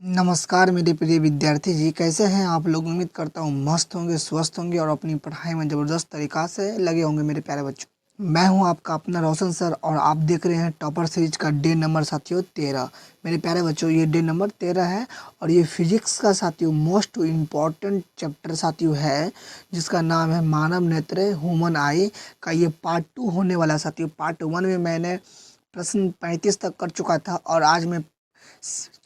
नमस्कार मेरे प्रिय विद्यार्थी जी, कैसे हैं आप लोग। उम्मीद करता हूँ मस्त होंगे, स्वस्थ होंगे और अपनी पढ़ाई में ज़बरदस्त तरीक़ा से लगे होंगे मेरे प्यारे बच्चों। मैं हूँ आपका अपना रोशन सर और आप देख रहे हैं टॉपर सीरीज का डे नंबर साथियों 13। मेरे प्यारे बच्चों, ये डे नंबर 13 है और ये फिजिक्स का साथियों मोस्ट इम्पॉर्टेंट चैप्टर साथियों है, जिसका नाम है मानव नेत्र ह्यूमन आई का। ये पार्ट 2 होने वाला साथियों। पार्ट 1 में मैंने प्रश्न 35 तक कर चुका था और आज मैं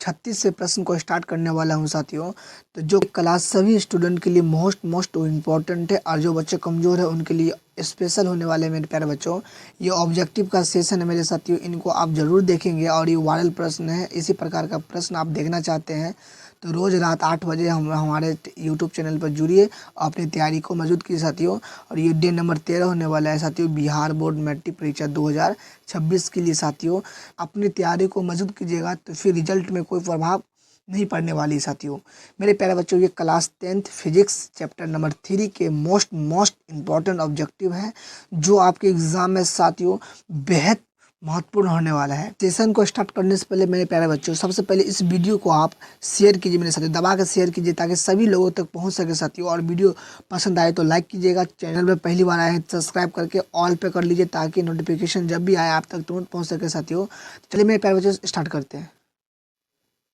36 से प्रश्न को स्टार्ट करने वाला हूं साथियों। तो जो क्लास सभी स्टूडेंट के लिए मोस्ट इम्पोर्टेंट है और जो बच्चे कमज़ोर है उनके लिए स्पेशल होने वाले हैं मेरे प्यारे बच्चों। ये ऑब्जेक्टिव का सेशन है मेरे साथियों, इनको आप ज़रूर देखेंगे और ये वायरल प्रश्न है। इसी प्रकार का प्रश्न आप देखना चाहते हैं तो रोज़ रात 8 बजे हम हमारे यूट्यूब चैनल पर जुड़िए और अपनी तैयारी को मजबूत कीजिए साथियों। और ये डे नंबर 13 होने वाला है साथियों, बिहार बोर्ड मैट्रिक परीक्षा 2026 के लिए साथियों। अपनी तैयारी को मजबूत कीजिएगा तो फिर रिजल्ट में कोई प्रभाव नहीं पड़ने वाली साथियों। मेरे प्यारे बच्चों, ये class 10th physics chapter number 3 के मोस्ट इम्पॉर्टेंट ऑब्जेक्टिव है, जो आपके एग्जाम में साथियों बेहद महत्वपूर्ण होने वाला है। सेशन को स्टार्ट करने से पहले मेरे प्यारे बच्चों, सबसे पहले इस वीडियो को आप शेयर कीजिए मेरे साथियों, दबा के शेयर कीजिए ताकि सभी लोगों तक पहुंच सके साथियों। और वीडियो पसंद आए तो लाइक कीजिएगा, चैनल पे पहली बार आए हैं सब्सक्राइब करके ऑल पे कर लीजिए ताकि नोटिफिकेशन जब भी आए आप तक तुरंत पहुंच सके साथियों। चलिए मेरे प्यारे बच्चों स्टार्ट करते हैं।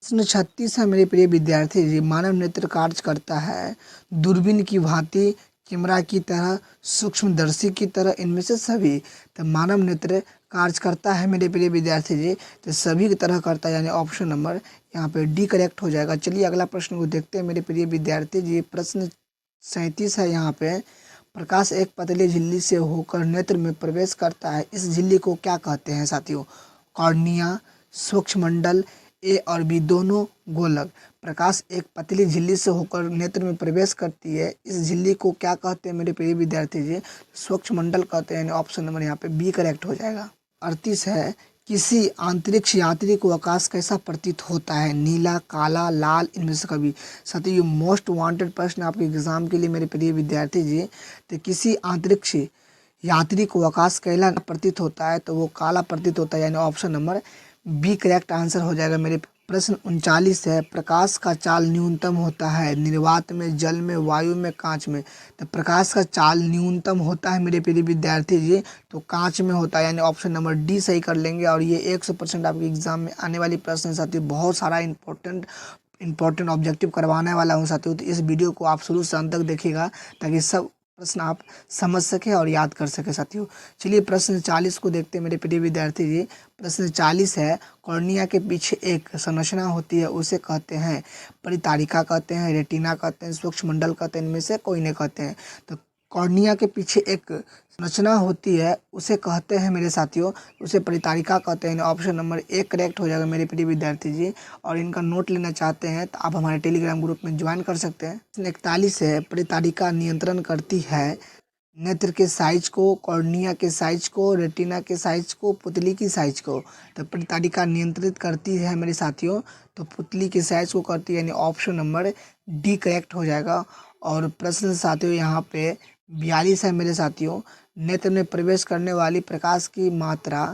प्रश्न 36 है मेरे प्रिय विद्यार्थी जी। मानव नेत्र कार्य करता है दूरबीन की भांति, कैमरा की तरह, सूक्ष्मदर्शी की तरह, इनमें से सभी। तो मानव नेत्र कार्य करता है मेरे प्रिय विद्यार्थी जी, तो सभी की तरह करता है, यानी ऑप्शन नंबर यहाँ पे डी करेक्ट हो जाएगा। चलिए अगला प्रश्न को देखते हैं मेरे प्रिय विद्यार्थी जी। प्रश्न 37 है यहाँ पे। प्रकाश एक पतली झिल्ली से होकर नेत्र में प्रवेश करता है, इस झिल्ली को क्या कहते हैं साथियों। कॉर्निया, सूक्ष्ममंडल, ए और बी दोनों, गोलक। प्रकाश एक पतली झिल्ली से होकर नेत्र में प्रवेश करती है, इस झिल्ली को क्या कहते हैं मेरे प्रिय विद्यार्थी जी। सूक्ष्ममंडल कहते हैं, यानी ऑप्शन नंबर यहाँ पे बी करेक्ट हो जाएगा। 38 है। किसी अंतरिक्ष यात्री को आकाश कैसा प्रतीत होता है, नीला, काला, लाल, इनमें से कभी। साथियों ये मोस्ट वांटेड प्रश्न आपके एग्जाम के लिए मेरे प्रिय विद्यार्थी जी। तो किसी अंतरिक्ष यात्री को आकाश कैसा प्रतीत होता है, तो वो काला प्रतीत होता है, यानी option number B correct answer हो जाएगा मेरे। प्रश्न 39 है। प्रकाश का चाल न्यूनतम होता है निर्वात में, जल में, वायु में, कांच में। तो प्रकाश का चाल न्यूनतम होता है मेरे प्रिय विद्यार्थी जी, तो कांच में होता है, यानी ऑप्शन नंबर डी सही कर लेंगे। और ये 100% आपके एग्जाम में आने वाली प्रश्न है साथियों। बहुत सारा इंपॉर्टेंट ऑब्जेक्टिव करवाने वाला हूँ साथियों, तो इस वीडियो को आप शुरू से अंत तक देखिएगा ताकि सब प्रश्न आप समझ सके और याद कर सके साथियों। चलिए प्रश्न 40 को देखते हैं मेरे प्रिय विद्यार्थी जी। प्रश्न 40 है। कॉर्निया के पीछे एक संरचना होती है, उसे कहते हैं परितारिका कहते हैं, रेटिना कहते हैं, सूक्ष्ममंडल कहते हैं, इनमें से कोई नहीं कहते हैं। तो कॉर्निया के पीछे एक संरचना होती है, उसे कहते हैं मेरे साथियों, उसे परितारिका कहते हैं। ऑप्शन नंबर एक करेक्ट हो जाएगा मेरे प्रिय विद्यार्थी जी। और इनका नोट लेना चाहते हैं तो आप हमारे टेलीग्राम ग्रुप में ज्वाइन कर सकते हैं। 41 है। परितारिका नियंत्रण करती है नेत्र के साइज को, कॉर्निया के साइज को, रेटिना के साइज को, पुतली की साइज को। तो परितारिका नियंत्रित करती है मेरे साथियों, तो पुतली के साइज को करती है, यानी ऑप्शन नंबर डी करेक्ट हो जाएगा। और प्रश्न साथियों यहाँ पे 42 है मेरे साथियों। नेत्र में प्रवेश करने वाली प्रकाश की मात्रा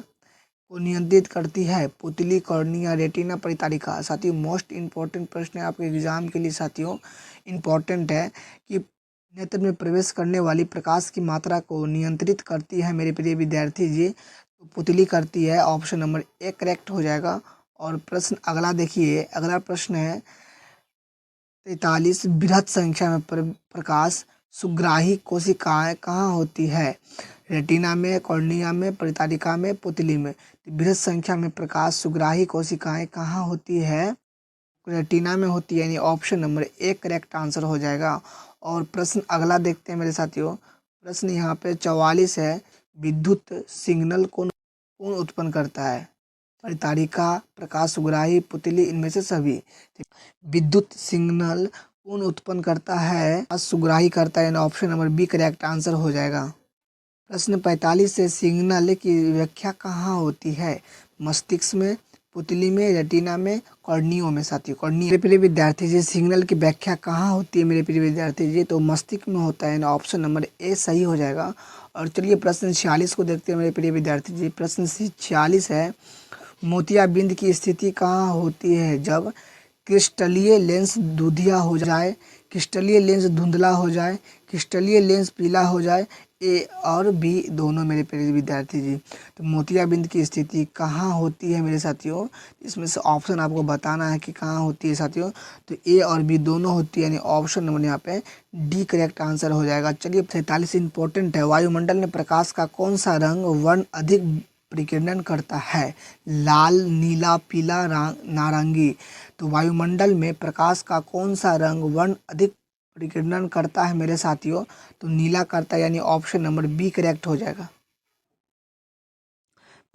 को नियंत्रित करती है पुतली, कॉर्निया, रेटिना, परितारिका। साथियों मोस्ट इम्पोर्टेंट प्रश्न है आपके एग्जाम के लिए साथियों। इम्पोर्टेंट है कि नेत्र में प्रवेश करने वाली प्रकाश की मात्रा को नियंत्रित करती है मेरे प्रिय विद्यार्थी जी, तो पुतली करती है, ऑप्शन नंबर एक करेक्ट हो जाएगा। और प्रश्न अगला देखिए, अगला प्रश्न है 43। बृहद संख्या में प्रकाश सुग्राही कोशिकाएं कहाँ होती है, रेटिना में, कॉर्निया में, परितारिका में, पुतली में। तो बृहद संख्या में प्रकाश सुग्राही कोशिकाएं कहाँ होती है, रेटिना में होती है, यानी ऑप्शन नंबर एक करेक्ट आंसर हो जाएगा। और प्रश्न अगला देखते हैं मेरे साथियों। प्रश्न यहाँ पे 44 है। विद्युत सिग्नल कौन कौन उत्पन्न करता है, परितारिका, प्रकाश सुग्राही, पुतली, इनमें से सभी। विद्युत सिग्नल कौन उत्पन्न करता है, सुग्राही करता है, यानी option number B correct answer हो जाएगा। प्रश्न 45 से। सिग्नल की व्याख्या कहाँ होती है, मस्तिष्क में, पुतली में, रेटिना में, कॉर्नियो में। साथियों कॉर्निया मेरे प्रिय विद्यार्थी जी, सिग्नल की व्याख्या कहाँ होती है मेरे प्रिय विद्यार्थी जी, तो मस्तिष्क में होता है, ऑप्शन नंबर ए सही हो जाएगा। और चलिए प्रश्न 46 को देखते हैं मेरे प्रिय विद्यार्थी जी। प्रश्न 46 है। मोतियाबिंद की स्थिति कहाँ होती है, जब क्रिस्टलीय लेंस दूधिया हो जाए, क्रिस्टलीय लेंस धुंधला हो जाए, क्रिस्टलीय लेंस पीला हो जाए, ए और बी दोनों मेरे प्यारे विद्यार्थी जी। तो मोतियाबिंद की स्थिति कहाँ होती है मेरे साथियों, इसमें से ऑप्शन आपको बताना है कि कहाँ होती है साथियों। तो ए और बी दोनों होती है, यानी ऑप्शन नंबर यहाँ पे डी करेक्ट आंसर हो जाएगा। चलिए 47 इंपॉर्टेंट है। वायुमंडल में प्रकाश का कौन सा रंग वर्ण अधिक विकिरण करता है? लाल, नीला, पीला, नारंगी। तो वायुमंडल में प्रकाश का कौन सा रंग वर्ण अधिक विकिरण करता है मेरे साथियों? तो नीला करता है, यानी ऑप्शन नंबर बी करेक्ट हो जाएगा।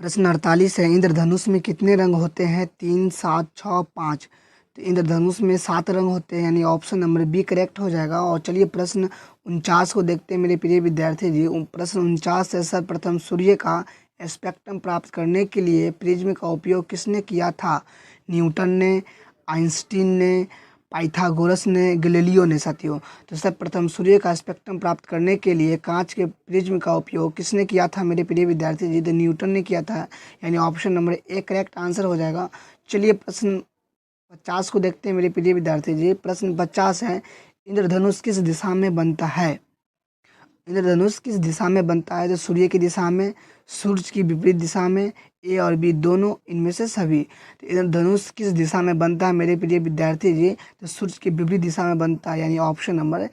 प्रश्न 48 है, इंद्रधनुष में कितने रंग होते हैं? 3, 7, 6, 5। तो इंद्रधनुष में 7 रंग होते हैं, यानी ऑप्शन नंबर बी करेक्ट हो जाएगा। और चलिए प्रश्न 49 को देखते हैं मेरे प्रिय विद्यार्थी जी। प्रश्न 49 है, सर्वप्रथम सूर्य का स्पेक्ट्रम प्राप्त करने के लिए प्रिज्म का उपयोग किसने किया था? न्यूटन ने, आइंस्टीन ने, पाइथागोरस ने, गैलीलियो ने साथियों। तो सर्वप्रथम सूर्य का स्पेक्ट्रम प्राप्त करने के लिए कांच के प्रिज्म का उपयोग किसने किया था मेरे प्रिय विद्यार्थी जी? तो न्यूटन ने किया था, यानी option number A correct answer हो जाएगा। चलिए प्रश्न 50 को देखते हैं मेरे प्रिय विद्यार्थी जी। प्रश्न 50 है, इंद्रधनुष किस दिशा में बनता है? इंद्रधनुष किस दिशा में बनता है? तो सूर्य की दिशा में, सूर्य की विपरीत दिशा में, ए और बी दोनों, इनमें से सभी। तो इंद्रधनुष किस दिशा में बनता है मेरे प्रिय विद्यार्थी जी? तो सूर्य की विपरीत दिशा में बनता है, यानी option number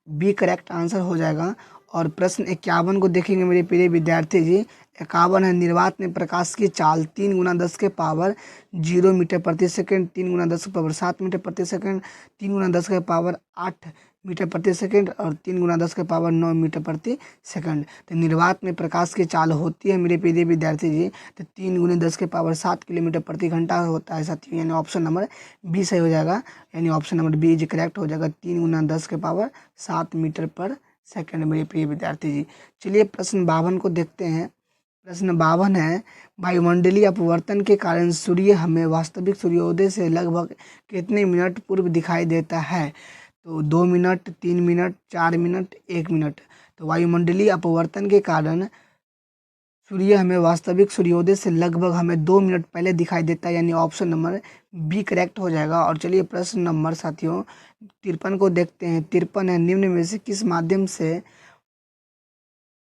B correct answer हो जाएगा। और प्रश्न 51 को देखेंगे मेरे प्रिय विद्यार्थी जी। 51 है, निर्वात में प्रकाश की चाल 3 × 10 के पावर 0 मीटर प्रति सेकंड, 3 × 10 के पावर 7 मीटर प्रति सेकंड, 3 × 10 के पावर 8 मीटर प्रति सेकंड और 3 × 10 के पावर 9 मीटर प्रति सेकंड। तो निर्वात में प्रकाश की चाल होती है मेरे प्रिय विद्यार्थी जी, तो 3 × 10 के पावर 7 किलोमीटर प्रति घंटा होता है साथियों, यानी ऑप्शन नंबर बी सही हो जाएगा। यानी option number B is correct हो जाएगा, 3 × 10 के पावर 7 मीटर पर सेकंड मेरे प्रिय विद्यार्थी जी। चलिए प्रश्न 52 को देखते हैं। प्रश्न 52 है, वायुमंडलीय अपवर्तन के कारण सूर्य हमें वास्तविक सूर्योदय से लगभग कितने मिनट पूर्व दिखाई देता है? तो 2 मिनट, 3 मिनट, 4 मिनट, 1 मिनट। तो वायुमंडलीय अपवर्तन के कारण सूर्य हमें वास्तविक सूर्योदय से लगभग हमें 2 मिनट पहले दिखाई देता है, यानी ऑप्शन नंबर बी करेक्ट हो जाएगा। और चलिए प्रश्न नंबर साथियों 53 को देखते हैं। 53 है, निम्न में से किस माध्यम से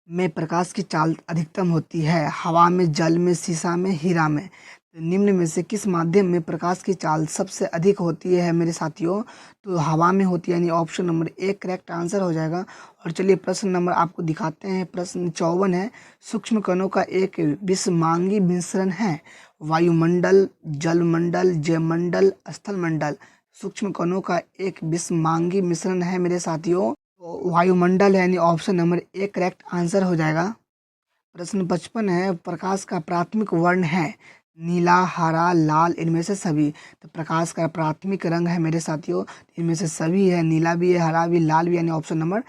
में प्रकाश की चाल अधिकतम होती है? हवा में, जल में, शीशा में, हीरा में। तो निम्न में से किस माध्यम में प्रकाश की चाल सबसे अधिक होती है मेरे साथियों? तो हवा में होती है, यानी option number A correct answer हो जाएगा। और चलिए प्रश्न नंबर आपको दिखाते हैं। प्रश्न 54 है, सूक्ष्म कणों का एक विषमांगी मिश्रण है? वायुमंडल, जलमंडल, जयमंडल, स्थलमंडल। सूक्ष्म कणों का एक विषमांगी मिश्रण है मेरे साथियों, तो वायुमंडल है, यानी option number A correct answer हो जाएगा। प्रश्न 55 है, प्रकाश का प्राथमिक वर्ण है? नीला, हरा, लाल, इनमें से सभी। तो प्रकाश का प्राथमिक रंग है मेरे साथियों, इनमें से सभी है, नीला भी है, हरा भी, लाल भी, यानी ऑप्शन नंबर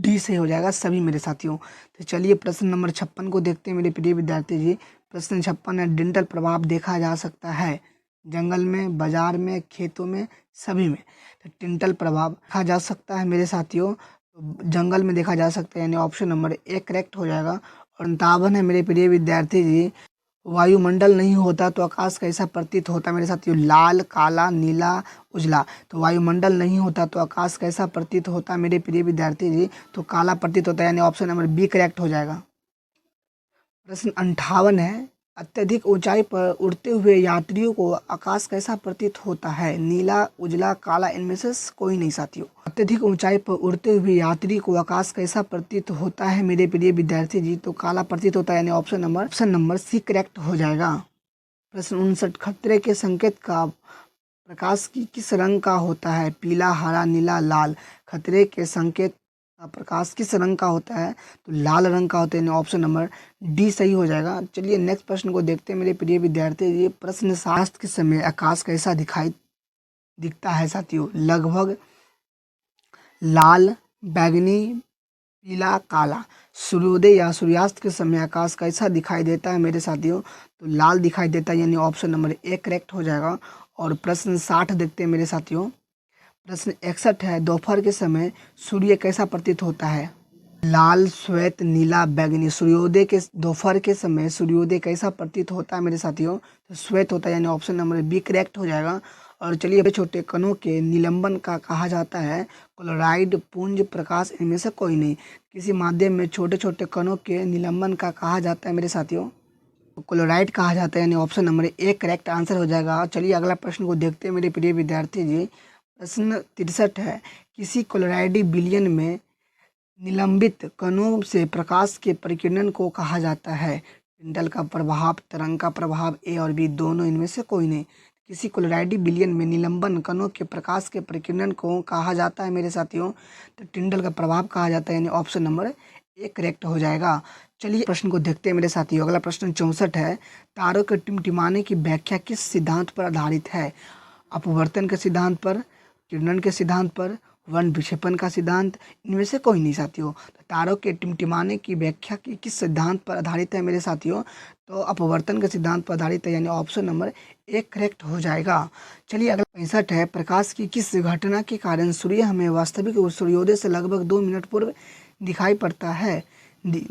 डी से हो जाएगा सभी मेरे साथियों। तो चलिए प्रश्न नंबर 56 को देखते हैं मेरे प्रिय विद्यार्थी जी। प्रश्न 56 है, डिजिटल प्रभाव देखा जा सकता है जंगल में, बाजार में, खेतों में, सभी में। तो टिंटल प्रभाव देखा जा सकता है मेरे साथियों, तो जंगल में देखा जा सकता है, यानी ऑप्शन नंबर ए करेक्ट हो जाएगा। और 57 है मेरे प्रिय विद्यार्थी जी, वायुमंडल नहीं होता तो आकाश कैसा प्रतीत होता मेरे साथियों? लाल, काला, नीला, उजला। तो वायुमंडल नहीं होता तो आकाश कैसा प्रतीत होता मेरे प्रिय विद्यार्थी जी? तो काला प्रतीत होता है, यानी ऑप्शन नंबर बी करेक्ट हो जाएगा। प्रश्न 58 है, अत्यधिक ऊंचाई पर उड़ते हुए यात्रियों को आकाश कैसा प्रतीत होता है? नीला, उजला, काला, इनमें से कोई नहीं साथियों। अत्यधिक ऊंचाई पर उड़ते हुए यात्री को आकाश कैसा प्रतीत होता है मेरे प्रिय विद्यार्थी जी? तो काला प्रतीत होता है, यानी ऑप्शन नंबर सी करेक्ट हो जाएगा। प्रश्न 59, खतरे के संकेत का प्रकाश की किस रंग का होता है? पीला, हरा, नीला, लाल। खतरे के संकेत का प्रकाश किस रंग का होता है? तो लाल रंग का होता है, ऑप्शन नंबर डी सही हो जाएगा। चलिए नेक्स्ट प्रश्न को देखते हैं मेरे प्रिय विद्यार्थी। ये प्रश्न शास्त्र के समय आकाश कैसा दिखता है साथियों? लगभग, लाल, बैगनी, पीला, काला। सूर्योदय या सूर्यास्त के समय आकाश कैसा दिखाई देता है मेरे साथियों? तो लाल दिखाई देता है, यानी ऑप्शन नंबर ए करेक्ट हो जाएगा। और प्रश्न 60 देखते हैं मेरे साथियों। प्रश्न 61 है, दोपहर के समय सूर्य कैसा प्रतीत होता है? लाल, श्वेत, नीला, बैगनी। दोपहर के समय सूर्योदय कैसा प्रतीत होता है मेरे साथियों? तो श्वेत होता है, यानी ऑप्शन नंबर बी करेक्ट हो जाएगा। और चलिए, छोटे कणों के निलंबन का कहा जाता है क्लोराइड, पुंज, प्रकाश, इनमें से कोई नहीं। किसी माध्यम में छोटे छोटे कणों के निलंबन का कहा जाता है मेरे साथियों, क्लोराइड कहा जाता है, यानी option number A correct answer हो जाएगा। चलिए अगला प्रश्न को देखते हैं मेरे प्रिय विद्यार्थी जी। प्रश्न 63 है, किसी क्लोराइडी विलयन में निलंबित कणों से प्रकाश के परिकिरण को कहा जाता है टिंडल का प्रभाव, तरंग का प्रभाव, ए और बी दोनों, इनमें से कोई नहीं। किसी क्लोराइडी विलयन में निलंबन कणों के प्रकाश के परिकिरण को कहा जाता है मेरे साथियों, तो टिंडल का प्रभाव कहा जाता है, यानी ऑप्शन नंबर ए करेक्ट हो जाएगा। चलिए प्रश्न को देखते हैं मेरे साथियों। अगला प्रश्न 64 है, तारों के टिमटिमाने की व्याख्या किस सिद्धांत पर आधारित है? अपवर्तन के सिद्धांत पर, किरणन के सिद्धांत पर, वर्ण विक्षेपण का सिद्धांत, इनमें से कोई नहीं साथियों। तो तारों के टिमटिमाने की व्याख्या की किस सिद्धांत पर आधारित है मेरे साथियों, तो अपवर्तन के सिद्धांत पर आधारित है, यानी ऑप्शन नंबर एक करेक्ट हो जाएगा। चलिए अगला 65 है, प्रकाश की किस घटना के कारण सूर्य हमें वास्तविक सूर्योदय से लगभग 2 मिनट पूर्व दिखाई पड़ता है?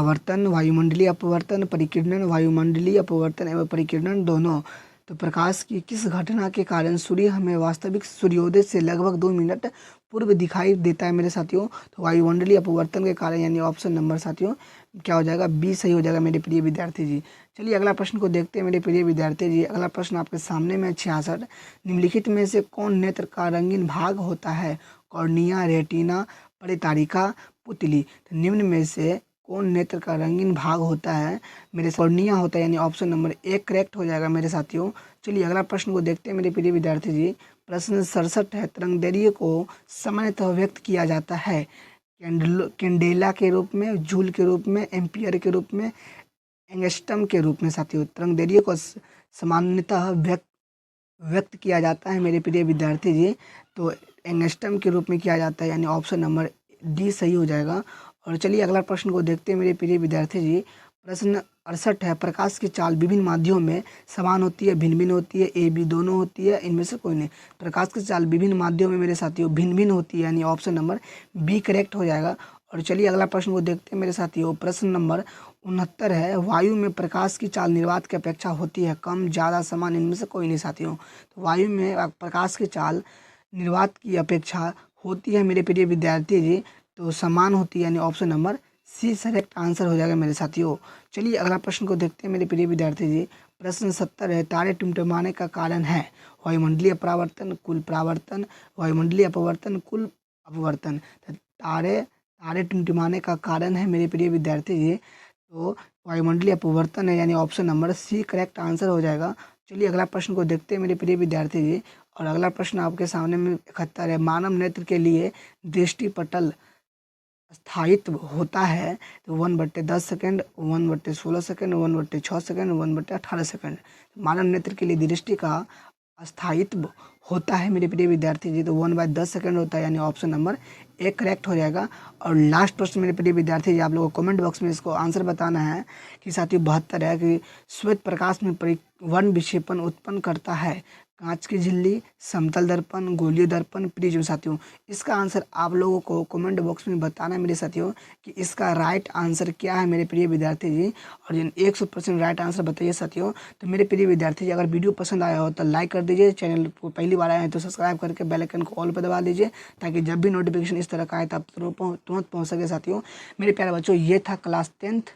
आवर्तन, वायुमंडलीय अपवर्तन, परिकिरणन, वायुमंडलीय अपवर्तन एवं परिकिरणन दोनों। तो प्रकाश की किस घटना के कारण सूर्य हमें वास्तविक सूर्योदय से लगभग 2 मिनट पूर्व दिखाई देता है मेरे साथियों, तो वायुमंडलीय अपवर्तन के कारण, यानी ऑप्शन नंबर साथियों क्या हो जाएगा, बी सही हो जाएगा मेरे प्रिय विद्यार्थी जी। चलिए अगला प्रश्न को देखते हैं मेरे प्रिय विद्यार्थी जी। अगला प्रश्न आपके सामने में 66, निम्नलिखित में से कौन नेत्र का रंगीन भाग होता है? कॉर्निया, रेटिना, परितारिका, पुतली। तो निम्न में से कौन नेत्र का रंगीन भाग होता है? मेरे कॉर्निया होता है, यानी ऑप्शन नंबर एक करेक्ट हो जाएगा मेरे साथियों। चलिए अगला प्रश्न को देखते हैं मेरे प्रिय विद्यार्थी जी। प्रश्न 67 है, तरंगदैर्घ्य को सामान्यतः व्यक्त किया जाता है कैंडेला के रूप में, जूल के रूप में, एम्पियर के रूप में, एंगस्ट्रम के रूप में साथियों। तरंगदैर्घ्य को सामान्यतः व्यक्त किया जाता है मेरे प्रिय विद्यार्थी जी, तो एंगस्ट्रम के रूप में किया जाता है, यानी ऑप्शन नंबर डी सही हो जाएगा। और चलिए अगला प्रश्न को देखते हैं मेरे प्रिय विद्यार्थी जी। प्रश्न 68 है, प्रकाश की चाल विभिन्न माध्यमों में समान होती है, भिन्न भिन्न होती है, ए बी दोनों होती है, इनमें से कोई नहीं। प्रकाश की चाल विभिन्न माध्यमों में मेरे साथियों भिन्न भिन्न होती है, यानी ऑप्शन नंबर बी करेक्ट हो जाएगा। और चलिए अगला प्रश्न को देखते हैं मेरे साथियों। प्रश्न नंबर 69 है, वायु में प्रकाश की चाल निर्वात की अपेक्षा होती है कम, ज़्यादा, समान, इनमें से कोई नहीं साथियों। तो वायु में प्रकाश की चाल निर्वात की अपेक्षा होती है मेरे प्रिय विद्यार्थी जी, तो समान होती है, यानी option number C correct answer हो जाएगा मेरे साथियों। चलिए अगला प्रश्न को देखते हैं मेरे प्रिय विद्यार्थी जी। प्रश्न 70 है, तारे टिमटिमाने का कारण है वायुमंडलीय परावर्तन, कुल परावर्तन, वायुमंडलीय अपवर्तन, कुल अपवर्तन। तो तारे टिमटिमाने का कारण है मेरे प्रिय विद्यार्थी जी, तो वायुमंडलीय अपवर्तन है, यानी option number C correct answer हो जाएगा। चलिए अगला प्रश्न को देखते हैं मेरे प्रिय विद्यार्थी जी। और अगला प्रश्न आपके सामने में 71 है, मानव नेत्र के लिए दृष्टिपटल स्थायित्व होता है तो 1/10 सेकंड, 1/16 सेकंड, 1/6 सेकंड, 1/18 सेकंड। मानव नेत्र के लिए दृष्टि का स्थायित्व होता है मेरे प्रिय विद्यार्थी जी, तो 1/10 सेकंड होता है, यानी ऑप्शन नंबर एक करेक्ट हो जाएगा। और लास्ट प्रश्न मेरे प्रिय विद्यार्थी जी, आप लोगों को कमेंट बॉक्स में इसको आंसर बताना है कि साथियों 72 है कि श्वेत प्रकाश में वर्ण विक्षेपण उत्पन्न करता है कांच की झिल्ली, समतल दर्पण, गोलीय दर्पण, प्रिज्म साथियों। इसका आंसर आप लोगों को कमेंट बॉक्स में बताना है मेरे साथियों कि इसका राइट आंसर क्या है मेरे प्रिय विद्यार्थी जी। और जिन 100% राइट आंसर बताइए साथियों। तो मेरे प्रिय विद्यार्थी जी, अगर वीडियो पसंद आया हो तो लाइक कर दीजिए, चैनल को पहली बार आए हैं तो सब्सक्राइब करके बेल आइकन को ऑल पर दबा दीजिए, ताकि जब भी नोटिफिकेशन इस तरह का आए तो आप तुरंत पहुँच सके साथियों। मेरे प्यारे बच्चों, ये था क्लास 10th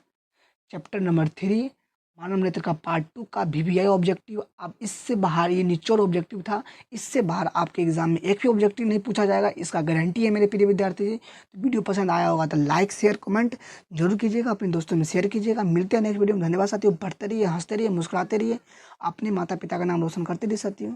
चैप्टर नंबर 3 मानव नेत्र का पार्ट 2 का VVI ऑब्जेक्टिव। अब इससे बाहर, ये निचोड़ ऑब्जेक्टिव था, इससे बाहर आपके एग्जाम में एक भी ऑब्जेक्टिव नहीं पूछा जाएगा, इसका गारंटी है मेरे प्रिय विद्यार्थी जी। तो वीडियो पसंद आया होगा तो लाइक शेयर कमेंट जरूर कीजिएगा, अपने दोस्तों में शेयर कीजिएगा। मिलते हैं नेक्स्ट वीडियो में। धन्यवाद साथियों। पढ़ते रहिए, हंसते रहिए, मुस्कुराते रहिए, अपने माता पिता का नाम रोशन करते रहिए साथियों।